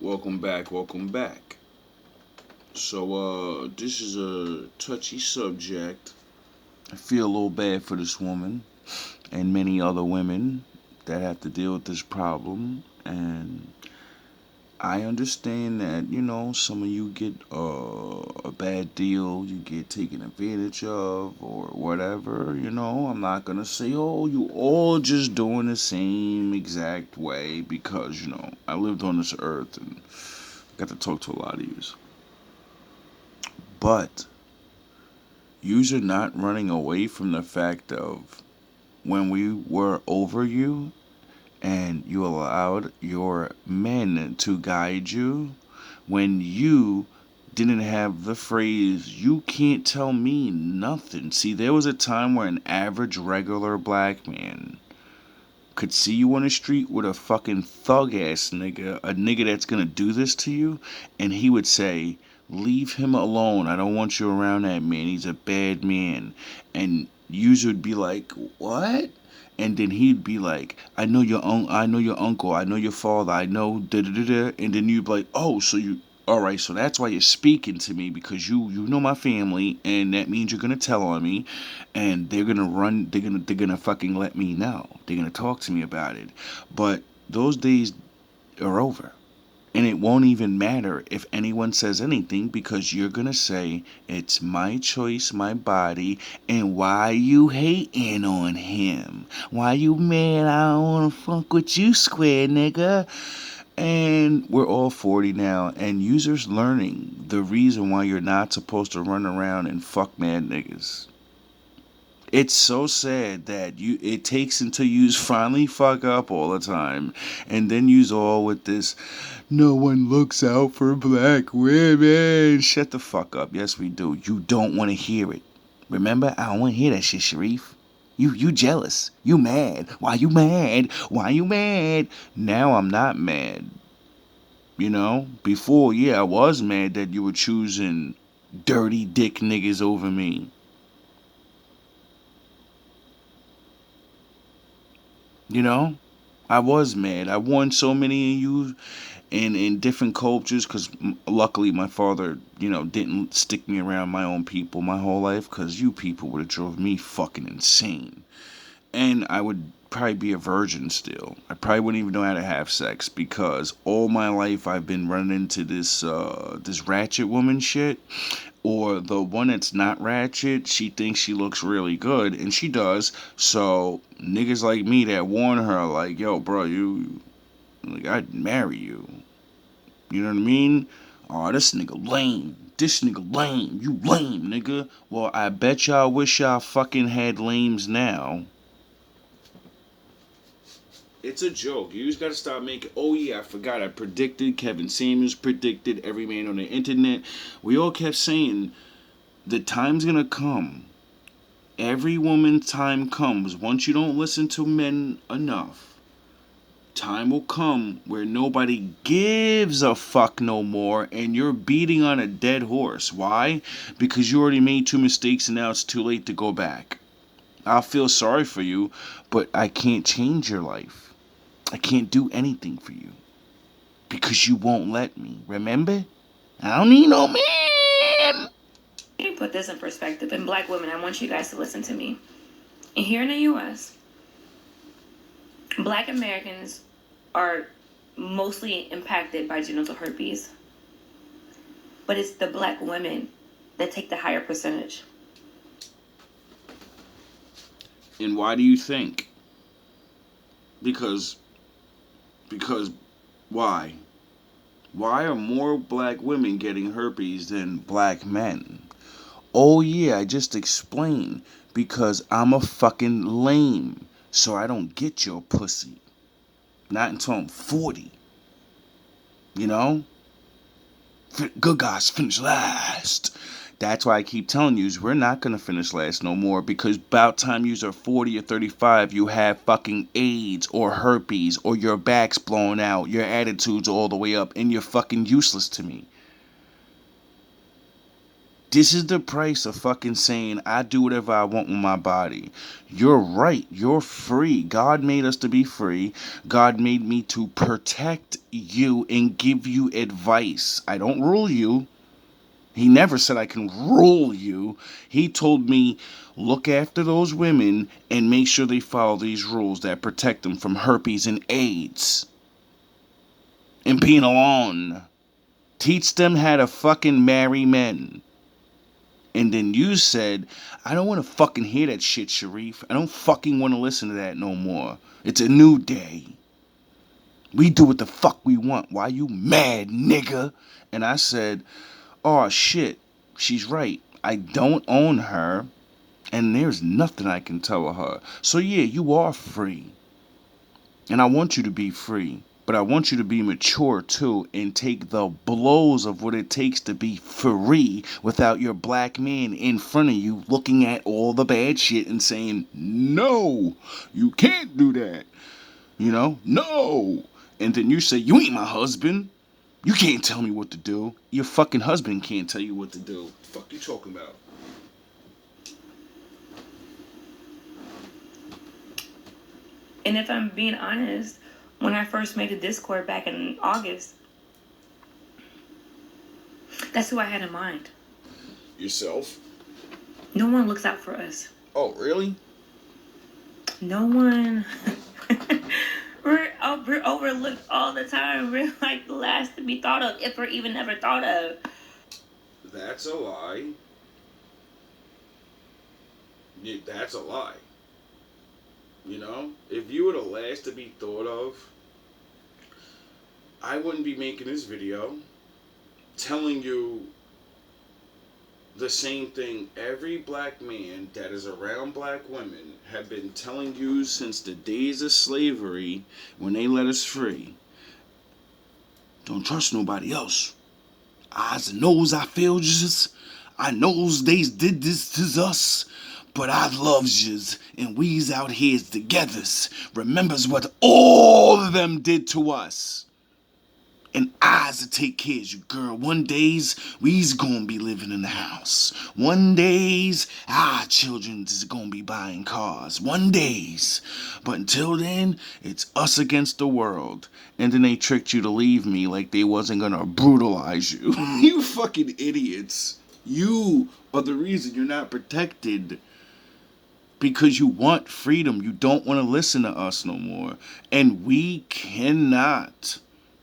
Welcome back, welcome back. So, this is a touchy subject. I feel a little bad for this woman and many other women that have to deal with this problem. And I understand that, some of you get a bad deal, you get taken advantage of, or whatever. I'm not gonna say, oh, you all just doing the same exact way because, I lived on this earth and got to talk to a lot of yous. But yous are not running away from the fact of when we were over you and you allowed your men to guide you, when you didn't have the phrase, you can't tell me nothing. See, there was a time where an average, regular black man could see you on the street with a fucking thug ass nigga, a nigga that's gonna do this to you, and he would say, leave him alone. I don't want you around that man. He's a bad man. And you would be like, what? And then he'd be like, I know your uncle, I know your father, I know da da da da. And then you'd be like, oh, so you, all right, so that's why you're speaking to me because you know my family, and that means you're gonna tell on me, and they're gonna fucking let me know. They're gonna talk to me about it. But those days are over. And it won't even matter if anyone says anything because you're gonna say, it's my choice, my body, and why you hating on him? Why you mad I don't wanna fuck with you, square nigga? And we're all 40 now, and users learning the reason why you're not supposed to run around and fuck mad niggas. It's so sad that it takes until you finally fuck up all the time, and then you's all with this, no one looks out for black women. Shut the fuck up. Yes, we do. You don't want to hear it. Remember, I don't want to hear that shit, Sharif. You jealous. You mad. Why you mad? Why you mad? Now I'm not mad. Before, yeah, I was mad that you were choosing dirty dick niggas over me. You know, I was mad. I won so many of you in different cultures because luckily my father, didn't stick me around my own people my whole life because you people would have drove me fucking insane. And I would probably be a virgin still. I probably wouldn't even know how to have sex because all my life I've been running into this ratchet woman shit, or the one that's not ratchet. She thinks she looks really good, and she does. So niggas like me that warn her like, yo, bro, you like I'd marry you. You know what I mean? Oh, this nigga lame. This nigga lame. You lame, nigga. Well, I bet y'all wish y'all fucking had lames now. It's a joke. You just gotta stop making. Oh yeah, I forgot. I predicted. Kevin Samuels predicted. Every man on the internet. We all kept saying the time's gonna come. Every woman's time comes. Once you don't listen to men enough, time will come where nobody gives a fuck no more, and you're beating on a dead horse. Why? Because you already made two mistakes, and now it's too late to go back. I'll feel sorry for you, but I can't change your life. I can't do anything for you because you won't let me. Remember? I don't need no man. Let me put this in perspective. And black women, I want you guys to listen to me. And here in the U.S., black Americans are mostly impacted by genital herpes. But it's the black women that take the higher percentage. And why do you think? Because why? Why are more black women getting herpes than black men? Oh yeah, I just explained. Because I'm a fucking lame. So I don't get your pussy. Not until I'm 40. You know? Good guys finish last. That's why I keep telling you, we're not gonna finish last no more because about time you are 40 or 35, you have fucking AIDS or herpes or your back's blown out, your attitude's all the way up, and you're fucking useless to me. This is the price of fucking saying I do whatever I want with my body. You're right. You're free. God made us to be free. God made me to protect you and give you advice. I don't rule you. He never said I can rule you. He told me look after those women and make sure they follow these rules that protect them from herpes and AIDS and being alone. Teach them how to fucking marry men. And then you said, I don't want to fucking hear that shit, Sharif. I don't fucking want to listen to that no more. It's a new day. We do what the fuck we want. Why you mad, nigga? And I said, oh shit, she's right. I don't own her, and there's nothing I can tell her. So yeah, you are free. And I want you to be free. But I want you to be mature too and take the blows of what it takes to be free without your black man in front of you looking at all the bad shit and saying, no, you can't do that. You know, no. And then you say, you ain't my husband. You can't tell me what to do. Your fucking husband can't tell you what to do. What the fuck you talking about? And if I'm being honest, when I first made a Discord back in August, that's who I had in mind. Yourself? No one looks out for us. Oh, really? No one. We're overlooked all the time. We're like the last to be thought of, if we're even ever thought of. That's a lie. Yeah, that's a lie. You know, if you were the last to be thought of, I wouldn't be making this video telling you the same thing every black man that is around black women have been telling you since the days of slavery when they let us free. Don't trust nobody else. Eyes and nose I failed yous. I knows they did this to us. But I loves yous, and we's out here togethers. Remembers what all of them did to us. And I's to take care of you, girl. One days, we's gonna be living in the house. One days, our children is gonna be buying cars. One days. But until then, it's us against the world. And then they tricked you to leave me like they wasn't gonna brutalize you. You fucking idiots. You are the reason you're not protected. Because you want freedom. You don't want to listen to us no more. And we cannot,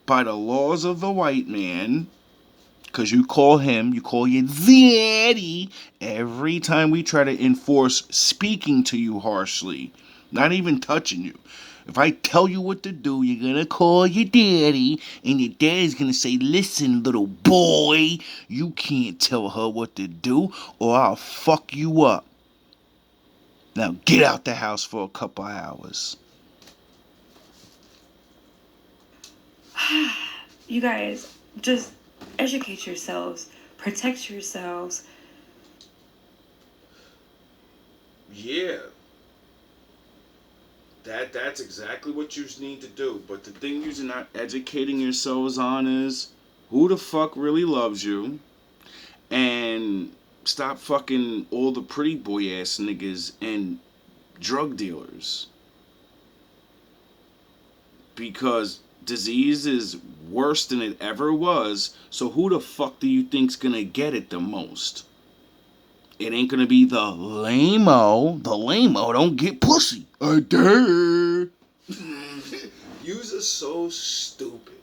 by the laws of the white man, because you call your daddy every time we try to enforce speaking to you harshly, not even touching you. If I tell you what to do, you're going to call your daddy, and your daddy's going to say, listen, little boy, you can't tell her what to do, or I'll fuck you up. Now get out the house for a couple hours. You guys, just educate yourselves. Protect yourselves. Yeah. That's exactly what you need to do. But the thing you're not educating yourselves on is who the fuck really loves you. And stop fucking all the pretty boy ass niggas and drug dealers. Because disease is worse than it ever was. So who the fuck do you think's gonna get it the most? It ain't gonna be the lame-o. The lame-o don't get pussy. I dare. Yous are so stupid.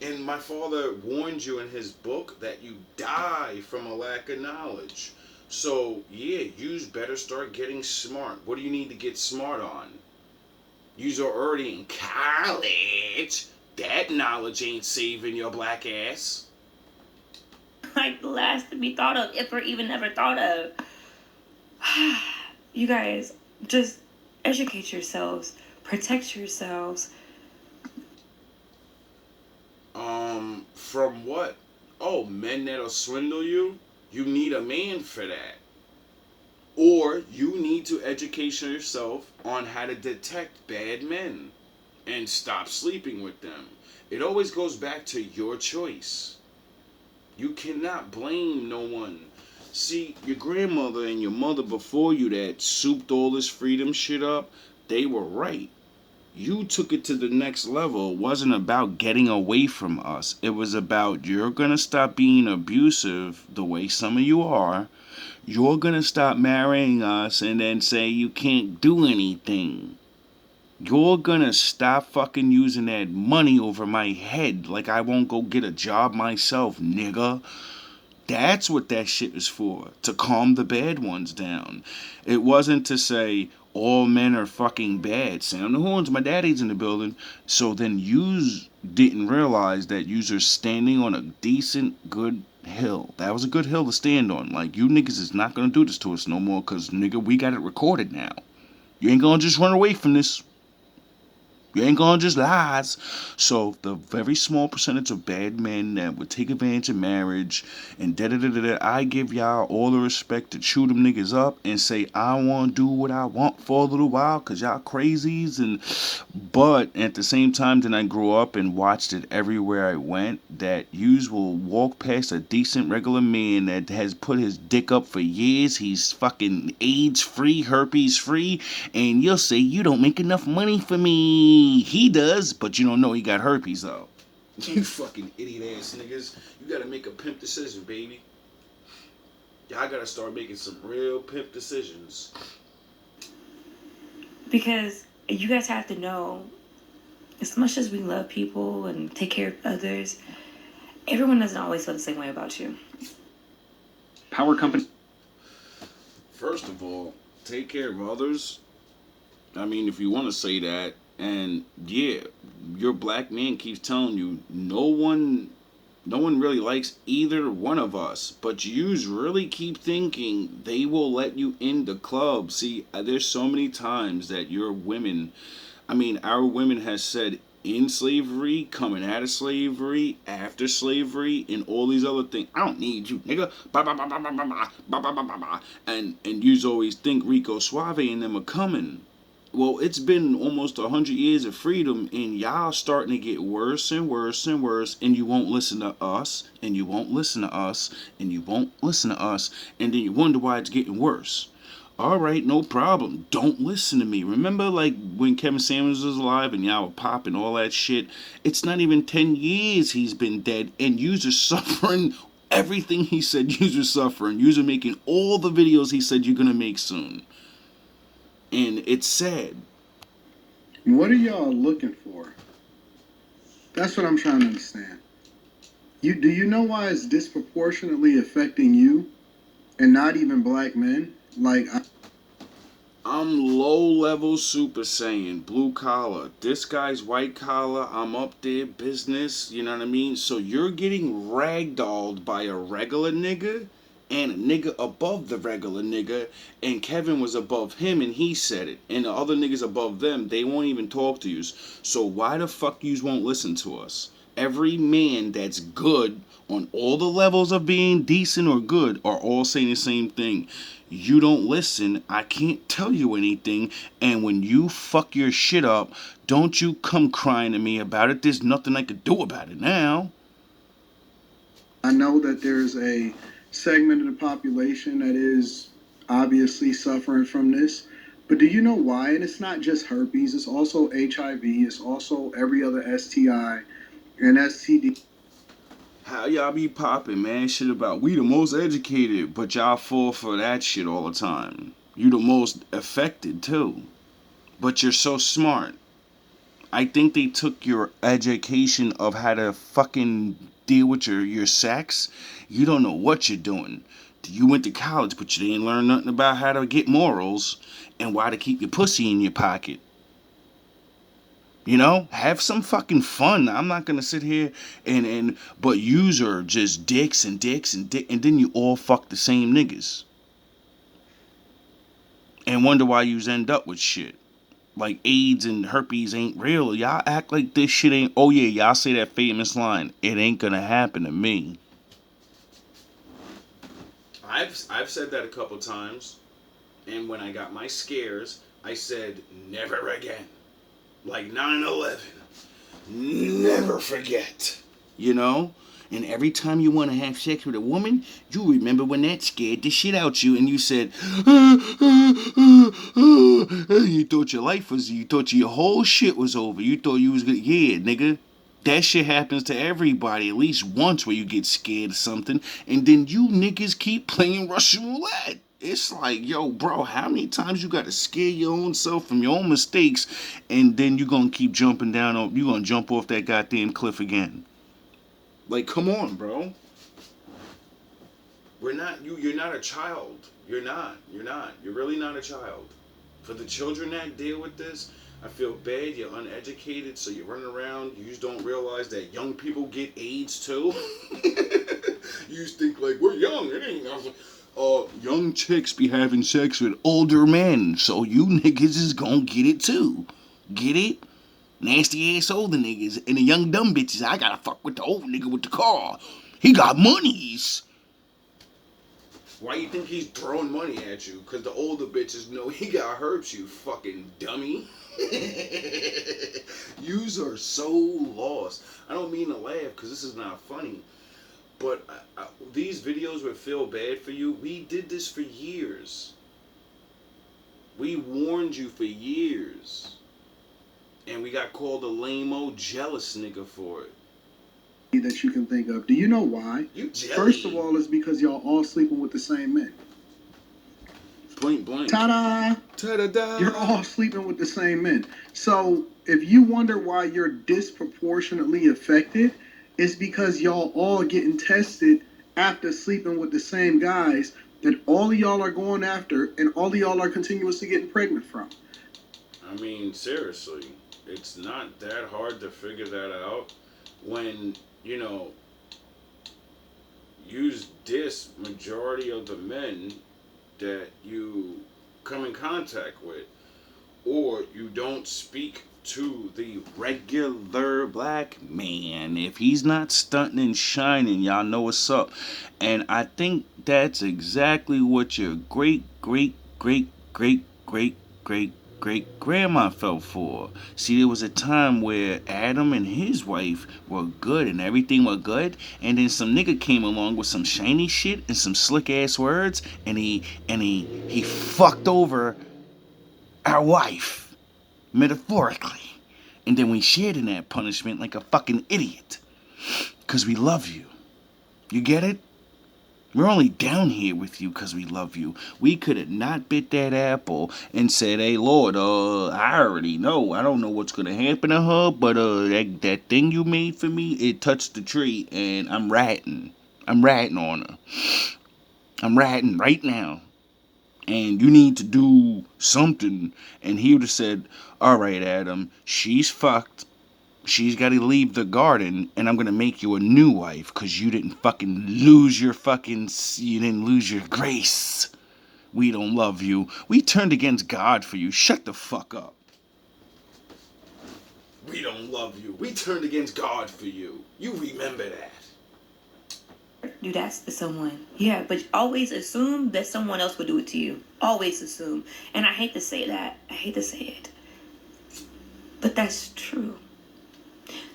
And my father warned you in his book that you die from a lack of knowledge. So, yeah, yous better start getting smart. What do you need to get smart on? Yous are already in college. That knowledge ain't saving your black ass. Like the last to be thought of, if we're even ever thought of. You guys, just educate yourselves. Protect yourselves. From what? Oh, men that'll swindle you? You need a man for that. Or you need to educate yourself on how to detect bad men and stop sleeping with them. It always goes back to your choice. You cannot blame no one. See, your grandmother and your mother before you that souped all this freedom shit up, they were right. You took it to the next level. It wasn't about getting away from us. It was about you're gonna stop being abusive the way some of you are. You're gonna stop marrying us and then say you can't do anything. You're gonna stop fucking using that money over my head like I won't go get a job myself, nigga. That's what that shit is for. To calm the bad ones down. It wasn't to say all men are fucking bad. Sound the horns, my daddy's in the building. So then yous didn't realize that yous are standing on a decent, good hill. That was a good hill to stand on. Like, you niggas is not gonna do this to us no more, cause nigga, we got it recorded now. You ain't gonna just run away from this. You ain't gonna just lies. So the very small percentage of bad men that would take advantage of marriage and da da da da da, I give y'all all the respect to chew them niggas up and say I want to do what I want for a little while because y'all crazies. And but at the same time, then I grew up and watched it everywhere I went. That yous will walk past a decent regular man that has put his dick up for years. He's fucking AIDS free, herpes free, and you'll say you don't make enough money for me. He does, but you don't know he got herpes though. You fucking idiot ass niggas. You gotta make a pimp decision, baby. Y'all gotta start making some real pimp decisions. Because you guys have to know, as much as we love people and take care of others, everyone doesn't always feel the same way about you. Power company. First of all, take care of others. I mean, if you want to say that, and yeah, your black man keeps telling you no one really likes either one of us, but yous really keep thinking they will let you in the club. See, there's so many times that your women, I mean, our women has said in slavery, coming out of slavery, after slavery, and all these other things. I don't need you, nigga. Ba ba ba ba ba ba ba ba ba ba ba ba. And yous always think Rico Suave and them are coming. Well, it's been almost 100 years of freedom, and y'all starting to get worse and worse and worse, and you won't listen to us, and you won't listen to us, and you won't listen to us, and then you wonder why it's getting worse. All right, no problem. Don't listen to me. Remember, like, when Kevin Samuels was alive and y'all were popping all that shit? It's not even 10 years he's been dead, and yous are suffering everything he said yous are suffering. Yous are making all the videos he said you're gonna make soon. And it's sad. What are y'all looking for? That's what I'm trying to understand. Do you know why it's disproportionately affecting you and not even black men? Like, I'm low level Super Saiyan, blue collar. This guy's white collar. I'm up there, business. You know what I mean? So you're getting ragdolled by a regular nigga and a nigga above the regular nigga. And Kevin was above him and he said it. And the other niggas above them, they won't even talk to you. So why the fuck yous won't listen to us? Every man that's good on all the levels of being decent or good are all saying the same thing. You don't listen, I can't tell you anything, and when you fuck your shit up, don't you come crying to me about it. There's nothing I could do about it now. I know that there's a segment of the population that is obviously suffering from this, but do you know why? And it's not just herpes, it's also HIV, it's also every other STI and STD. How y'all be popping, man? Shit about we the most educated, but y'all fall for that shit all the time. You the most affected too, but you're so smart. I think they took your education of how to fucking deal with your sex. You don't know what you're doing. You went to college, but you didn't learn nothing about how to get morals and why to keep your pussy in your pocket. You know, have some fucking fun. I'm not gonna sit here and but yous are just dicks and dicks and dick, and then you all fuck the same niggas and wonder why yous end up with shit. Like AIDS and herpes ain't real. Y'all act like this shit ain't. Oh yeah, y'all say that famous line. It ain't gonna happen to me. I've said that a couple times, and when I got my scares, I said never again. Like 9/11. Never forget. You know? And every time you want to have sex with a woman, you remember when that scared the shit out you and you said, you thought your life was, you thought your whole shit was over. You thought you was good. Yeah, nigga. That shit happens to everybody at least once where you get scared of something. And then you niggas keep playing Russian roulette. It's like, yo, bro, how many times you gotta scare your own self from your own mistakes, and then you gonna keep jumping down, you gonna jump off that goddamn cliff again? Like, come on, bro. You're not a child. You're not. You're really not a child. For the children that deal with this, I feel bad. You're uneducated, so you run around. You just don't realize that young people get AIDS too. You just think like, we're young. It ain't nothing. Young chicks be having sex with older men, so you niggas is gonna get it too. Get it? Nasty ass older niggas and the young dumb bitches. I gotta fuck with the old nigga with the car. He got monies. Why you think he's throwing money at you? Cause the older bitches know he got herpes, you fucking dummy. Yous are so lost. I don't mean to laugh cause this is not funny. But these videos would feel bad for you. We did this for years. We warned you for years. And we got called a lame-o jealous nigga for it. That you can think of. Do you know why? You jealous. First of all, it's because y'all all sleeping with the same men. Point blank. Ta-da! Ta-da-da! You're all sleeping with the same men. So if you wonder why you're disproportionately affected, it's because y'all all getting tested after sleeping with the same guys that all of y'all are going after and all of y'all are continuously getting pregnant from. I mean, seriously, it's not that hard to figure that out when, you know, you diss majority of the men that you come in contact with, or you don't speak to the regular black man. If he's not stunting and shining, y'all know what's up. And I think that's exactly what your great grandma fell for. See, there was a time where Adam and his wife were good and everything was good, and then some nigga came along with some shiny shit and some slick ass words, and he fucked over our wife. Metaphorically. And then we shared in that punishment like a fucking idiot. Because we love you. You get it? We're only down here with you because we love you. We could have not bit that apple and said, hey, Lord, I already know. I don't know what's going to happen to her, but that thing you made for me, it touched the tree, and I'm ratting. I'm ratting on her. I'm ratting right now. And you need to do something. And he would have said, all right, Adam, she's fucked. She's got to leave the garden, and I'm going to make you a new wife because you didn't fucking lose your you didn't lose your grace. We don't love you. We turned against God for you. Shut the fuck up. We don't love you. We turned against God for you. You remember that. Do that to someone. Yeah, but always assume that someone else would do it to you. Always assume. And I hate to say that. I hate to say it. But that's true.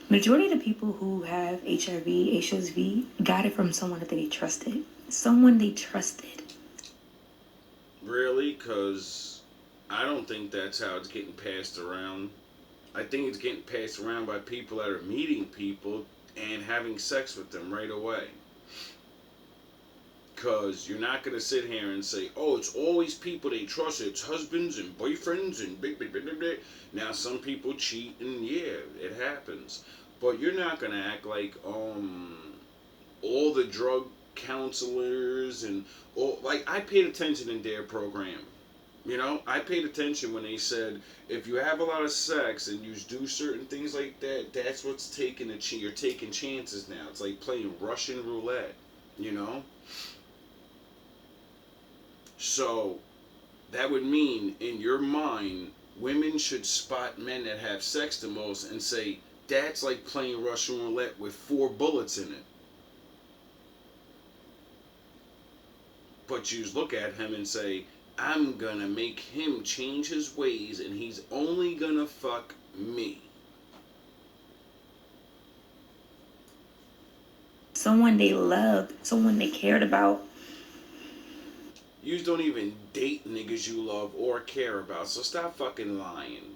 Majority of the people who have HIV, HSV, got it from someone that they trusted. Someone they trusted. Really? Because I don't think that's how it's getting passed around. I think it's getting passed around by people that are meeting people and having sex with them right away. Because you're not going to sit here and say, oh, it's always people they trust. It's husbands and boyfriends and big. Now, some people cheat, and yeah, it happens. But you're not going to act like all the drug counselors and all. Like, I paid attention in their program. You know, I paid attention when they said, if you have a lot of sex and you do certain things like that, that's what's taking you're taking chances now. It's like playing Russian roulette, you know? So, that would mean, in your mind, women should spot men that have sex the most and say, that's like playing Russian roulette with 4 bullets in it. But you look at him and say, I'm gonna make him change his ways and he's only gonna fuck me. someone they loved, someone they cared about. You don't even date niggas you love or care about, so stop fucking lying.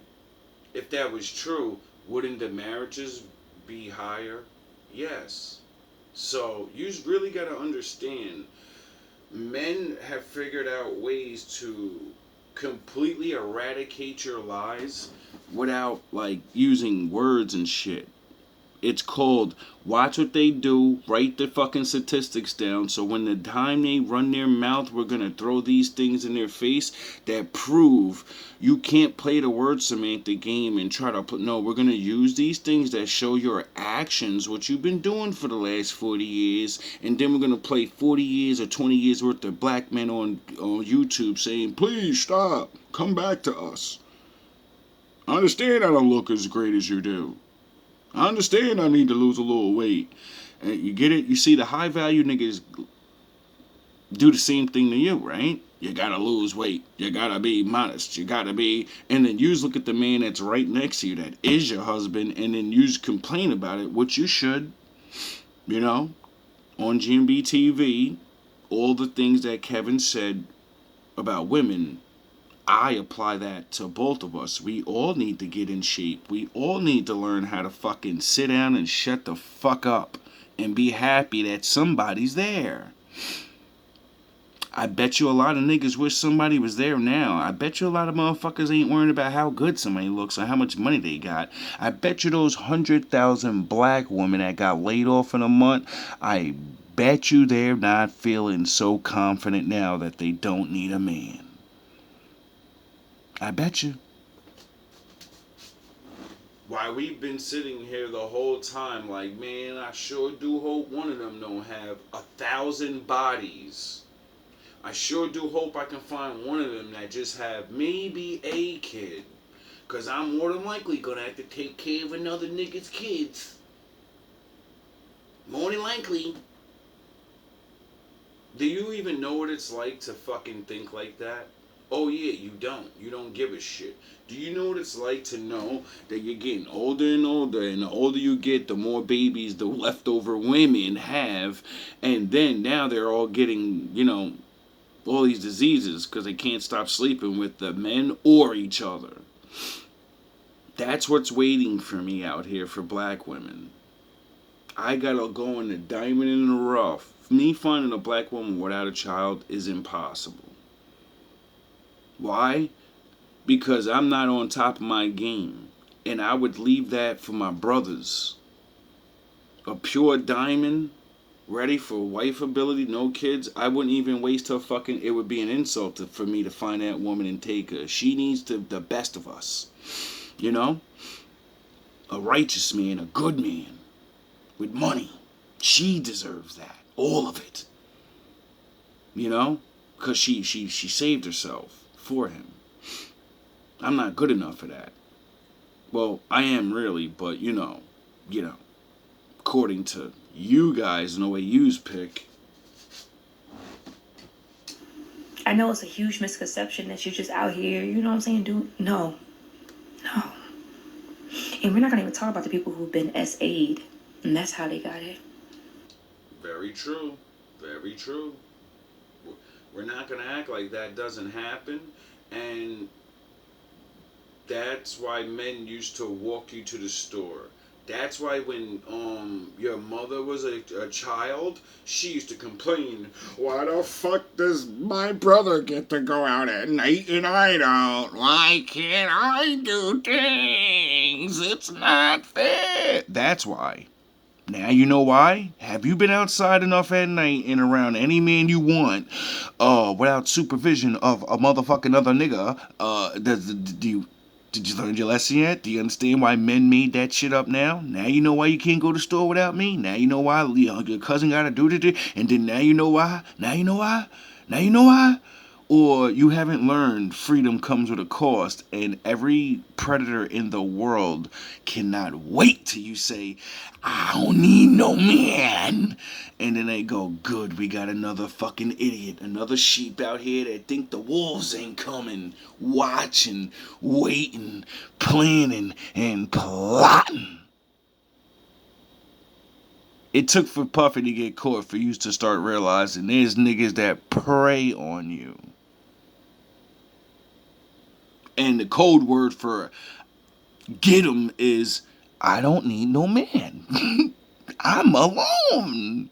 If that was true, wouldn't the marriages be higher? Yes. So you really gotta understand, men have figured out ways to completely eradicate your lies without like using words and shit. It's called watch what they do, write the fucking statistics down, so when the time they run their mouth, we're gonna throw these things in their face that prove you can't play the word semantic game and try to put, no, we're gonna use these things that show your actions, what you've been doing for the last 40 years, and then we're gonna play 40 years or 20 years worth of black men on YouTube saying, please stop, come back to us. I understand I don't look as great as you do. I understand I need to lose a little weight. And you get it? You see, the high value niggas do the same thing to you, right? You gotta lose weight. You gotta be modest. You gotta be. And then you just look at the man that's right next to you that is your husband, and then you just complain about it, which you should. You know? On GMB TV, all the things that Kevin said about women, I apply that to both of us. We all need to get in shape. We all need to learn how to fucking sit down and shut the fuck up and be happy that somebody's there. I bet you a lot of niggas wish somebody was there now. I bet you a lot of motherfuckers ain't worried about how good somebody looks or how much money they got. I bet you those 100,000 black women that got laid off in a month, I bet you they're not feeling so confident now that they don't need a man. I bet you. Why we've been sitting here the whole time like, man, I sure do hope one of them don't have 1,000 bodies. I sure do hope I can find one of them that just have maybe a kid. Because I'm more than likely going to have to take care of another nigga's kids. More than likely. Do you even know what it's like to fucking think like that? Oh yeah, you don't. You don't give a shit. Do you know what it's like to know that you're getting older and older, and the older you get, the more babies the leftover women have, and then now they're all getting, you know, all these diseases because they can't stop sleeping with the men or each other. That's what's waiting for me out here for black women. I gotta go in the diamond in the rough. Me finding a black woman without a child is impossible. Why? Because I'm not on top of my game. And I would leave that for my brothers. A pure diamond, ready for wife ability, no kids. I wouldn't even waste her fucking... It would be an insult for me to find that woman and take her. She needs the best of us. You know? A righteous man, a good man. With money. She deserves that. All of it. You know? Because she saved herself for him. I'm not good enough for that. Well, I am really, but you know, according to you guys and the way yous pick. I know it's a huge misconception that you're just out here, you know what I'm saying, no. And we're not gonna even talk about the people who've been SA'd, and that's how they got it. Very true. Very true. We're not going to act like that doesn't happen. And that's why men used to walk you to the store. That's why when your mother was a child, she used to complain, why the fuck does my brother get to go out at night and I don't? Why can't I do things? It's not fair. That's why. Now you know why? Have you been outside enough at night and around any man you want, without supervision of a motherfucking other nigga? Did you learn your lesson yet? Do you understand why men made that shit up now? Now you know why you can't go to the store without me? Now you know why your cousin gotta do it, and then now you know why? Now you know why? Now you know why? Or you haven't learned freedom comes with a cost, and every predator in the world cannot wait till you say, I don't need no man. And then they go, good, we got another fucking idiot, another sheep out here that think the wolves ain't coming, watching, waiting, planning, and plotting. It took for Puffy to get caught for you to start realizing there's niggas that prey on you. And the code word for get 'em is, I don't need no man. I'm alone.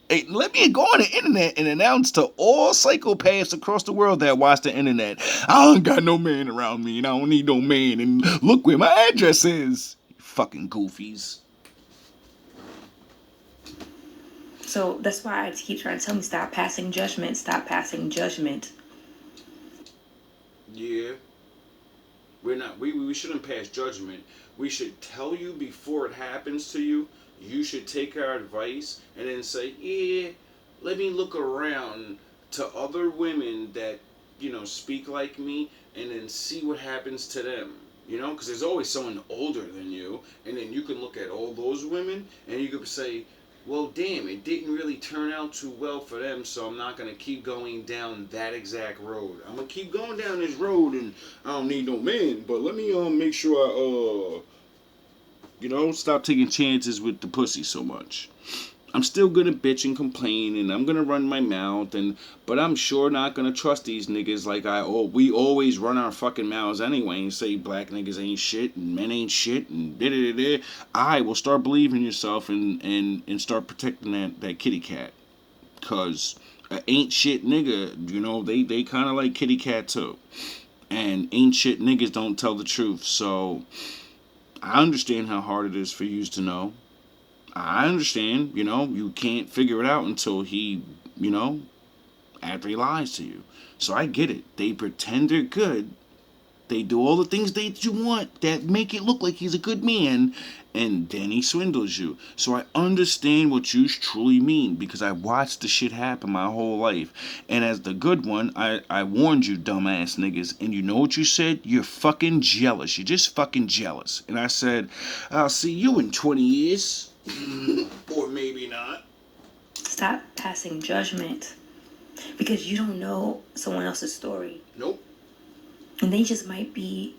Hey, let me go on the internet and announce to all psychopaths across the world that watch the internet, I don't got no man around me and I don't need no man, and look where my address is. You fucking goofies. So that's why I keep trying to tell me, stop passing judgment. Stop passing judgment. Yeah. We shouldn't pass judgment. We should tell you before it happens to you. You should take our advice and then say, yeah, let me look around to other women that, speak like me, and then see what happens to them. Because there's always someone older than you, and then you can look at all those women, and you could say, well, damn, it didn't really turn out too well for them, so I'm not going to keep going down that exact road. I'm going to keep going down this road, and I don't need no man, but let me make sure I, stop taking chances with the pussy so much. I'm still going to bitch and complain, and I'm going to run my mouth, but I'm sure not going to trust these niggas like we always run our fucking mouths anyway and say black niggas ain't shit and men ain't shit and da-da-da-da. I will start believing yourself and start protecting that kitty cat. Because ain't shit nigga, they kind of like kitty cat too. And ain't shit niggas don't tell the truth. So I understand how hard it is for you to know. I understand, you can't figure it out until he, after he lies to you. So I get it. They pretend they're good. They do all the things that you want that make it look like he's a good man, and then he swindles you. So I understand what you truly mean, because I watched the shit happen my whole life. And as the good one, I warned you, dumbass niggas, and you know what you said? You're fucking jealous. You're just fucking jealous. And I said, I'll see you in 20 years. Or maybe not. Stop passing judgment, because you don't know someone else's story. Nope. And they just might be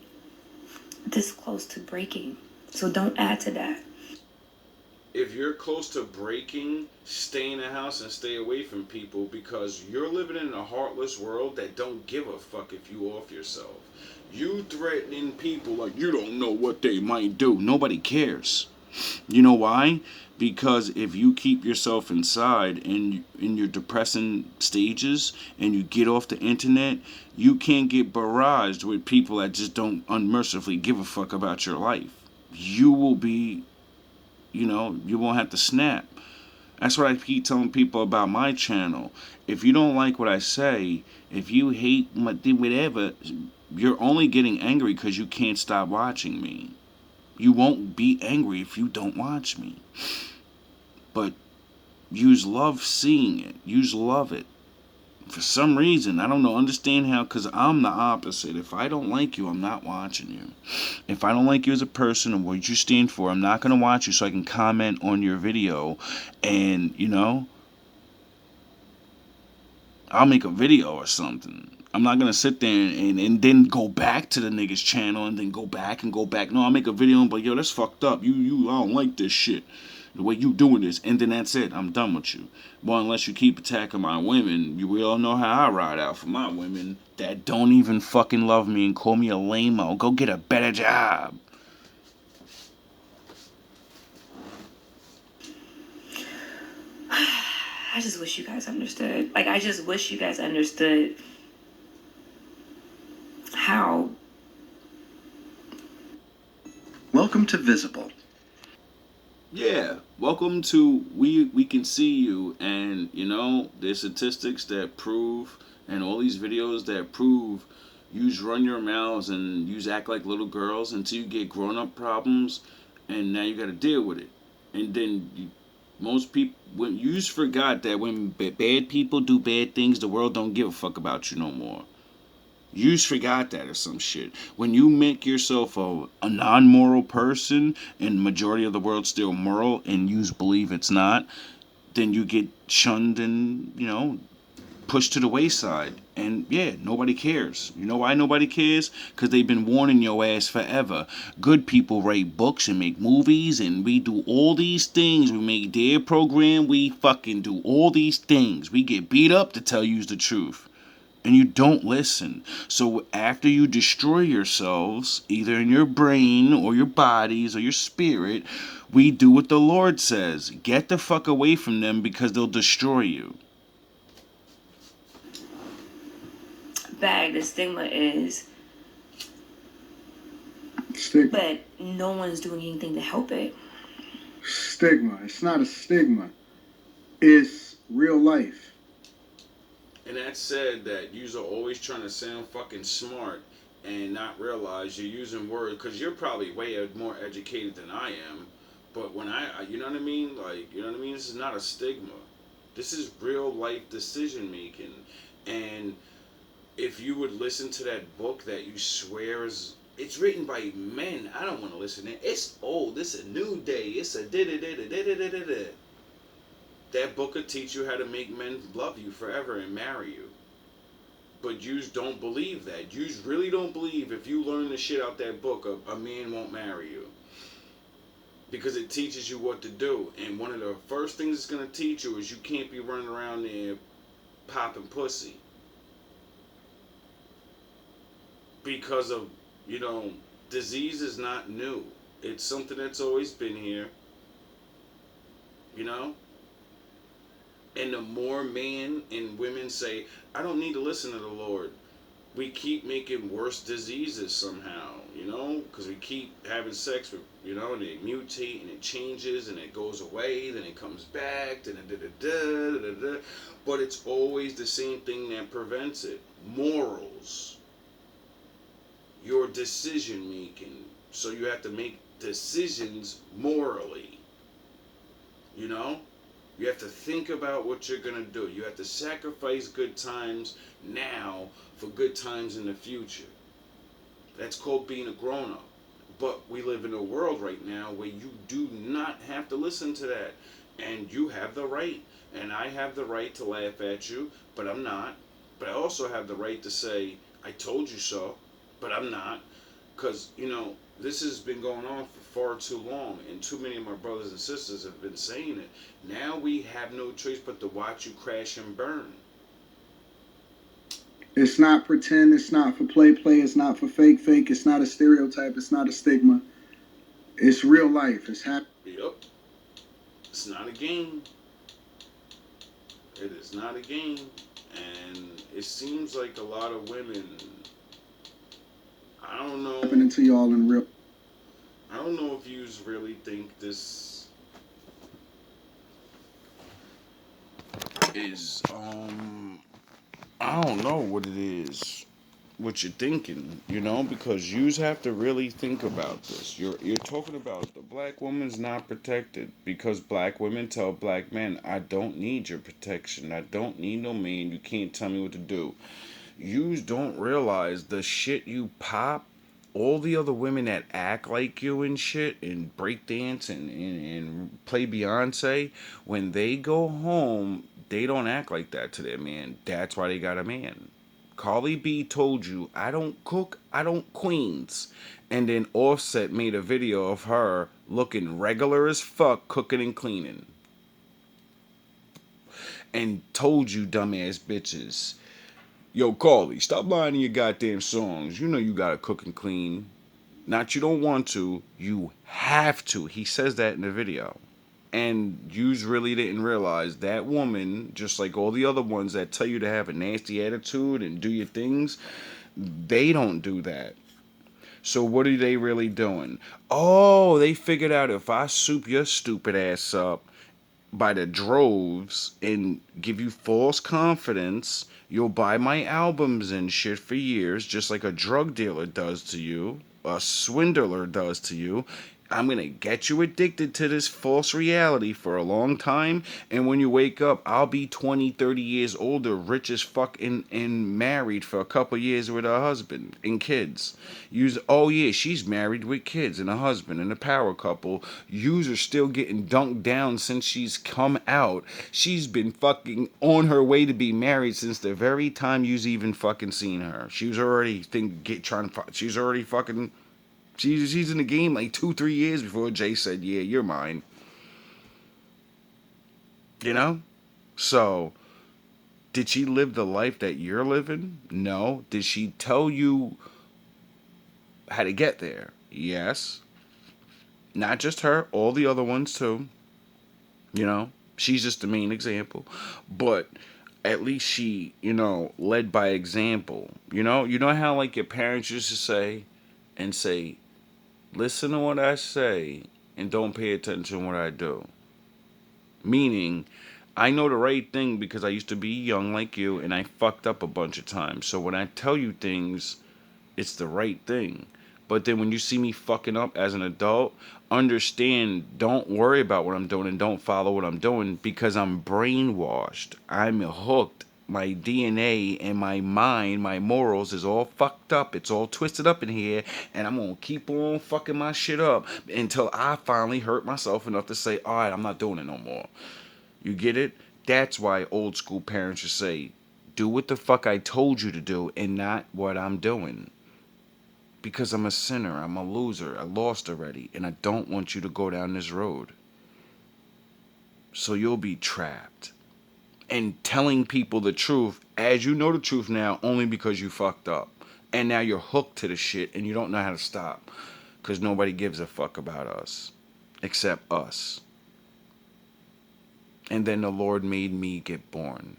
this close to breaking. So don't add to that. If you're close to breaking, stay in the house and stay away from people, because you're living in a heartless world that don't give a fuck if you off yourself. You threatening people like you don't know what they might do. Nobody cares. You know why? Because if you keep yourself inside and in your depressing stages and you get off the internet, you can't get barraged with people that just don't unmercifully give a fuck about your life. You will be, you won't have to snap. That's what I keep telling people about my channel. If you don't like what I say, if you hate whatever, you're only getting angry because you can't stop watching me. You won't be angry if you don't watch me. But yous love seeing it. Yous love it. For some reason, I don't know, understand how, because I'm the opposite. If I don't like you, I'm not watching you. If I don't like you as a person or what you stand for, I'm not going to watch you so I can comment on your video. And, I'll make a video or something. I'm not going to sit there and then go back to the nigga's channel and then go back and go back. No, I'll make a video and be like, yo, that's fucked up. I don't like this shit. The way you doing this. And then that's it. I'm done with you. Well, unless you keep attacking my women, we all know how I ride out for my women that don't even fucking love me and call me a lame-o. Go get a better job. I just wish you guys understood. I just wish you guys understood how. Welcome to Visible. Yeah, welcome to We Can See You, and there's statistics that prove, and all these videos that prove, you run your mouths and you act like little girls until you get grown-up problems, and now you got to deal with it. And then most people, when you forgot that when bad people do bad things, the world don't give a fuck about you no more. You forgot that or some shit. When you make yourself a non-moral person and the majority of the world's still moral and you believe it's not, then you get shunned and, pushed to the wayside. And yeah, nobody cares. You know why nobody cares? Because they've been warning your ass forever. Good people write books and make movies, and we do all these things. We make their program. We fucking do all these things. We get beat up to tell you the truth. And you don't listen. So after you destroy yourselves, either in your brain or your bodies or your spirit, we do what the Lord says. Get the fuck away from them because they'll destroy you. Bad. The stigma is, Stigma. but no one's doing anything to help it. Stigma. It's not a stigma. It's real life. And that said that you're always trying to sound fucking smart and not realize you're using words, because you're probably way more educated than I am. But when you know what I mean? Like, you know what I mean? This is not a stigma. This is real life decision making. And if you would listen to that book that you swear is, it's written by men. I don't want to listen to it. It's old. It's a new day. It's a da-da-da-da-da-da-da-da. That book will teach you how to make men love you forever and marry you. But you don't believe that. You really don't believe if you learn the shit out that book, a man won't marry you. Because it teaches you what to do. And one of the first things it's going to teach you is you can't be running around there popping pussy. Because of, disease is not new. It's something that's always been here. And the more men and women say, I don't need to listen to the Lord, we keep making worse diseases somehow, because we keep having sex with, and it mutates and it changes and it goes away, then it comes back, but it's always the same thing that prevents it. Morals. Your decision making. So you have to make decisions morally. You have to think about what you're going to do. You have to sacrifice good times now for good times in the future. That's called being a grown-up. But we live in a world right now where you do not have to listen to that. And you have the right. And I have the right to laugh at you, but I'm not. But I also have the right to say, I told you so, but I'm not. Because, this has been going on for far too long, and too many of my brothers and sisters have been saying it. Now we have no choice but to watch you crash and burn. It's not pretend, it's not for play, it's not for fake, it's not a stereotype, it's not a stigma. It's real life. It's happening. Yep. It's not a game. It is not a game. And it seems like a lot of women, I don't know. Happening to y'all in real. I don't know if you really think this is, I don't know what it is, what you're thinking, because you have to really think about this. You're talking about the black woman's not protected because black women tell black men, I don't need your protection. I don't need no man. You can't tell me what to do. You don't realize the shit you pop. All the other women that act like you and shit and break dance and play Beyonce, when they go home, they don't act like that to their man. That's why they got a man. Carly B told you, I don't cook, I don't queens. And then Offset made a video of her looking regular as fuck, cooking and cleaning. And told you, dumbass bitches, yo, Carly, stop lying in your goddamn songs. You know you gotta cook and clean. Not you don't want to, you have to. He says that in the video. And you really didn't realize that woman, just like all the other ones that tell you to have a nasty attitude and do your things, they don't do that. So what are they really doing? Oh, they figured out if I soup your stupid ass up by the droves and give you false confidence, you'll buy my albums and shit for years, just like a drug dealer does to you, a swindler does to you. I'm going to get you addicted to this false reality for a long time. And when you wake up, I'll be 20, 30 years older, rich as fuck, and married for a couple years with her husband and kids. Oh, yeah, she's married with kids and a husband and a power couple. Yous are still getting dunked down since she's come out. She's been fucking on her way to be married since the very time you's even fucking seen her. She was already she's already fucking. She's in the game like 2-3 years before Jay said, "Yeah, you're mine." You know? So, did she live the life that you're living? No. Did she tell you how to get there? Yes. Not just her, all the other ones too. You know? She's just the main example. But at least she, led by example. You know how like your parents used to say, listen to what I say and don't pay attention to what I do. Meaning, I know the right thing because I used to be young like you and I fucked up a bunch of times. So when I tell you things, it's the right thing. But then when you see me fucking up as an adult, understand, don't worry about what I'm doing and don't follow what I'm doing because I'm brainwashed. I'm hooked. My DNA and my mind, my morals is all fucked up. It's all twisted up in here. And I'm going to keep on fucking my shit up until I finally hurt myself enough to say, all right, I'm not doing it no more. You get it? That's why old school parents should say, do what the fuck I told you to do and not what I'm doing. Because I'm a sinner, I'm a loser, I lost already, and I don't want you to go down this road. So you'll be trapped. And telling people the truth, as you know the truth now, only because you fucked up. And now you're hooked to the shit and you don't know how to stop. Because nobody gives a fuck about us. Except us. And then the Lord made me get born.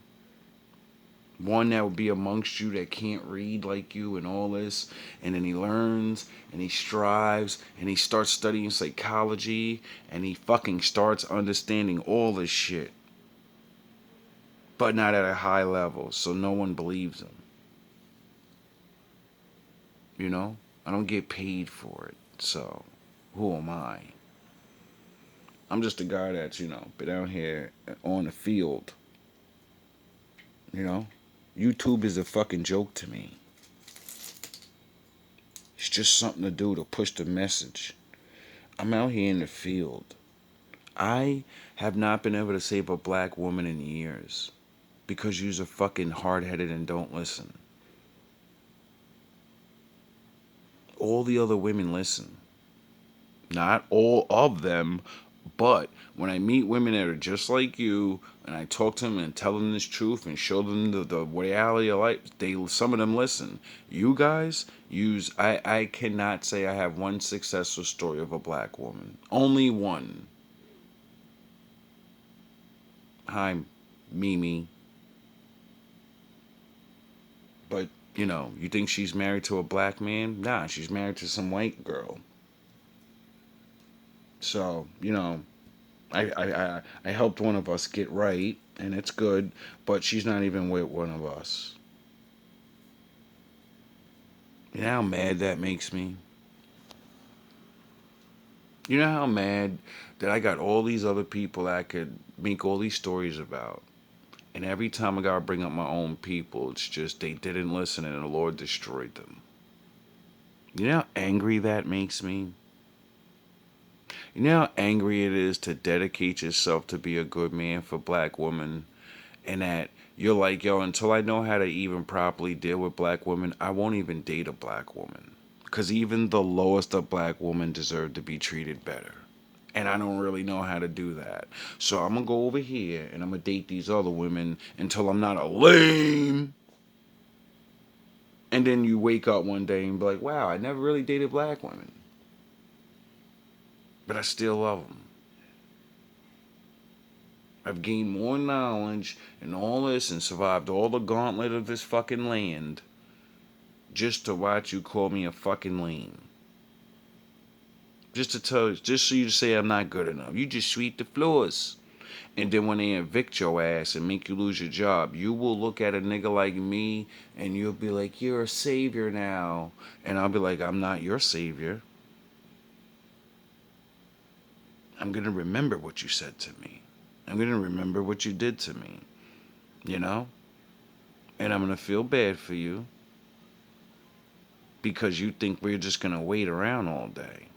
One that would be amongst you that can't read like you and all this. And then he learns and he strives and he starts studying psychology and he fucking starts understanding all this shit. But not at a high level, so no one believes him. You know? I don't get paid for it, so who am I? I'm just a guy that's, been out here on the field. You know? YouTube is a fucking joke to me. It's just something to do to push the message. I'm out here in the field. I have not been able to save a black woman in years because you're fucking hard-headed and don't listen. All the other women listen. Not all of them, but when I meet women that are just like you, and I talk to them and tell them this truth and show them the reality of life, some of them listen. You guys I cannot say I have one successful story of a black woman. Only one. Hi, Mimi. But, you think she's married to a black man? Nah, she's married to some white girl. So, I helped one of us get right, and it's good, but she's not even with one of us. You know how mad that makes me? You know how mad that I got all these other people I could make all these stories about. And every time I gotta bring up my own people, it's just they didn't listen and the Lord destroyed them. You know how angry that makes me? You know how angry it is to dedicate yourself to be a good man for black women, and that you're like, yo, until I know how to even properly deal with black women, I won't even date a black woman. Because even the lowest of black women deserve to be treated better. And I don't really know how to do that. So I'm going to go over here and I'm going to date these other women until I'm not a lame. And then you wake up one day and be like, wow, I never really dated black women. But I still love them. I've gained more knowledge and all this and survived all the gauntlet of this fucking land just to watch you call me a fucking lame. Just so you to say I'm not good enough. You just sweep the floors. And then when they evict your ass and make you lose your job, you will look at a nigga like me and you'll be like, you're a savior now. And I'll be like, I'm not your savior. I'm going to remember what you said to me. I'm going to remember what you did to me, you know? And I'm going to feel bad for you because you think we're just going to wait around all day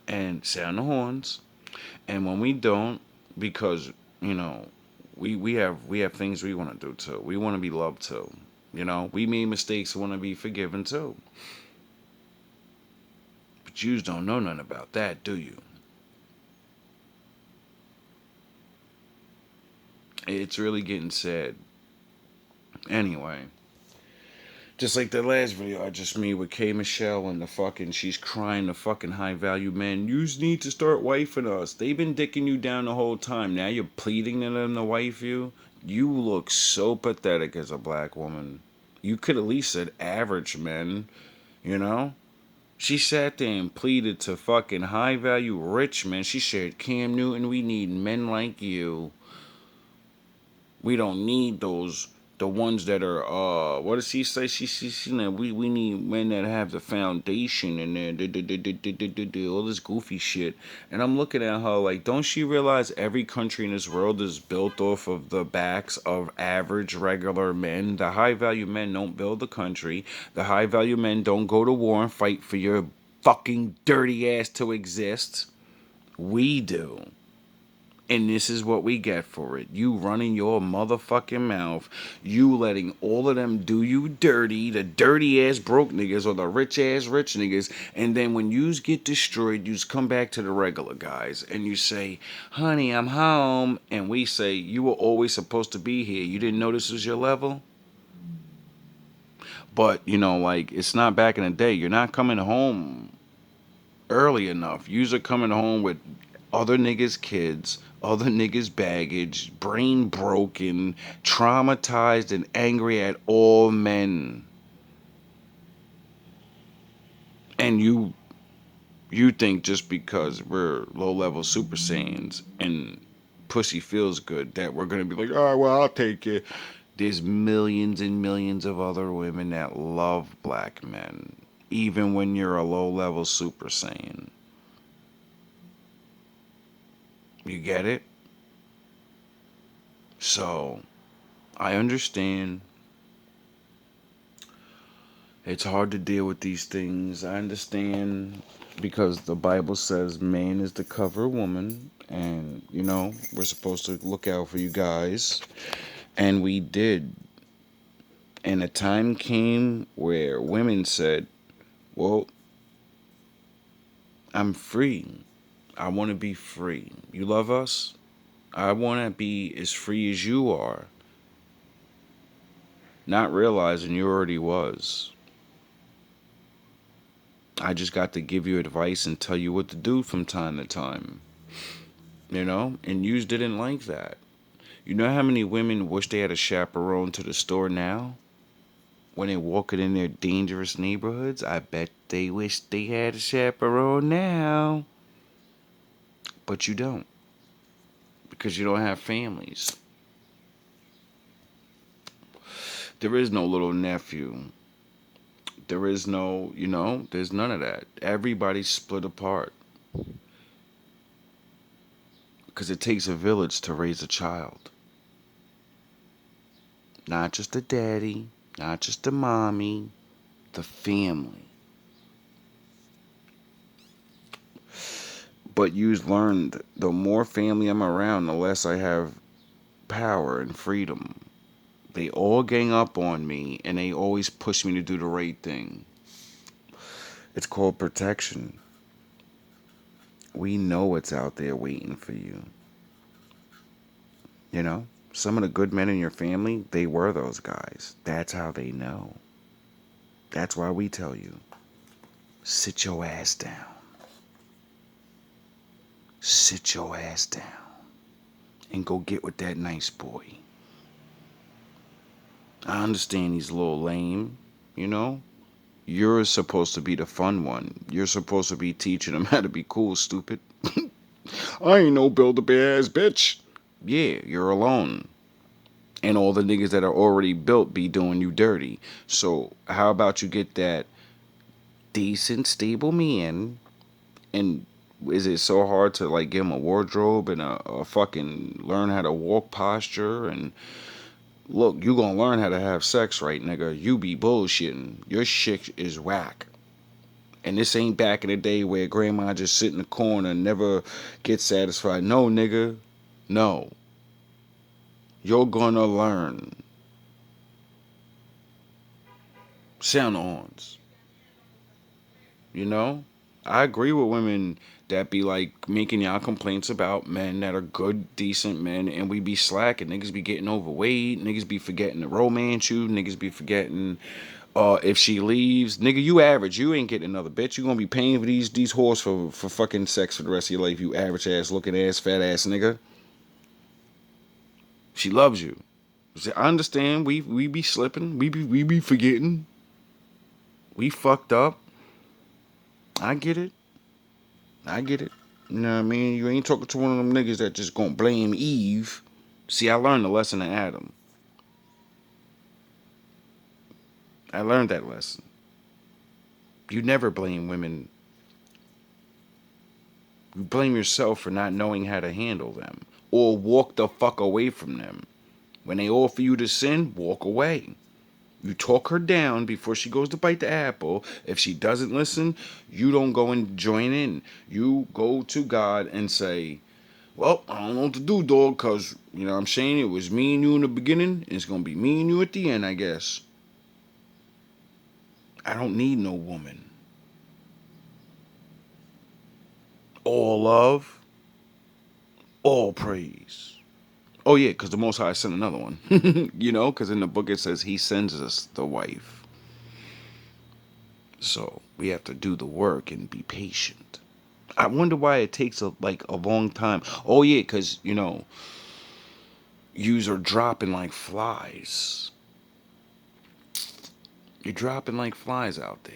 and sound the horns. And when we don't, because, you know, we have things we want to do too. We want to be loved too. You know, we made mistakes, want to be forgiven too. But yous don't know nothing about that, do you? It's really getting sad. Anyway, just like the last video I just made with K Michelle and the fucking, she's crying the fucking high value men. You need to start wifing us. They've been dicking you down the whole time. Now you're pleading to them to wife you. You look so pathetic as a black woman. You could at least said average men, you know? She sat there and pleaded to fucking high value rich men. She said, Cam Newton, we need men like you. We don't need the ones that are what does she say? She we need men that have the foundation and then all this goofy shit. And I'm looking at her like, don't she realize every country in this world is built off of the backs of average regular men? The high value men don't build the country. The high value men don't go to war and fight for your fucking dirty ass to exist. We do. And this is what we get for it. You running your motherfucking mouth. You letting all of them do you dirty. The dirty ass broke niggas or the rich ass rich niggas. And then when yous get destroyed, yous come back to the regular guys. And you say, honey, I'm home. And we say, you were always supposed to be here. You didn't know this was your level? But, you know, like, it's not back in the day. You're not coming home early enough. Yous are coming home with other niggas' kids, other niggas' baggage, brain broken, traumatized, and angry at all men. And you think just because we're low-level Super Saiyans and pussy feels good that we're going to be like, oh, well, I'll take it. There's millions and millions of other women that love black men, even when you're a low-level Super Saiyan. You get it? So, I understand. It's hard to deal with these things. I understand because the Bible says man is to cover a woman. And, you know, we're supposed to look out for you guys. And we did. And a time came where women said, well, I'm free. I want to be free. You love us? I want to be as free as you are. Not realizing you already was. I just got to give you advice and tell you what to do from time to time. You know? And yous didn't like that. You know how many women wish they had a chaperone to the store now? When they walking in their dangerous neighborhoods? I bet they wish they had a chaperone now. But you don't. Because you don't have families. There is no little nephew. There is no, you know, there's none of that. Everybody's split apart. Because it takes a village to raise a child. Not just a daddy, not just a mommy, the family. But you've learned the more family I'm around, the less I have power and freedom. They all gang up on me and they always push me to do the right thing. It's called protection. We know what's out there waiting for you. You know, some of the good men in your family, they were those guys. That's how they know. That's why we tell you, sit your ass down. Sit your ass down and go get with that nice boy. I understand he's a little lame, you know? You're supposed to be the fun one. You're supposed to be teaching him how to be cool, stupid. I ain't no build-a-bear ass bitch. Yeah, you're alone. And all the niggas that are already built be doing you dirty. So how about you get that decent, stable man And is it so hard to like give him a wardrobe and a fucking learn how to walk posture? And look, you gonna learn how to have sex, right, nigga? You be bullshitting. Your shit is whack. And this ain't back in the day where grandma just sit in the corner and never get satisfied. No, nigga. No. You're gonna learn. Sound the horns. You know? I agree with women that be like making y'all complaints about men that are good, decent men, and we be slacking. Niggas be getting overweight. Niggas be forgetting to romance you. Niggas be forgetting if she leaves. Nigga, you average. You ain't getting another bitch. You gonna be paying for these whores for fucking sex for the rest of your life, you average ass, looking ass, fat ass nigga. She loves you. I understand we be slipping. We be forgetting. We fucked up. I get it. I get it. You know what I mean? You ain't talking to one of them niggas that just gonna blame Eve. See, I learned the lesson of Adam. I learned that lesson. You never blame women. You blame yourself for not knowing how to handle them. Or walk the fuck away from them. When they offer you to sin, walk away. You talk her down before she goes to bite the apple. If she doesn't listen, you don't go and join in. You go to God and say, well, I don't know what to do, dog, because, you know what I'm saying? It was me and you in the beginning, and it's going to be me and you at the end, I guess. I don't need no woman. All love, all praise. Oh, yeah, because the Most High sent another one. You know, because in the book it says he sends us the wife. So we have to do the work and be patient. I wonder why it takes a long time. Oh, yeah, because, you know, yous are dropping like flies. You're dropping like flies out there.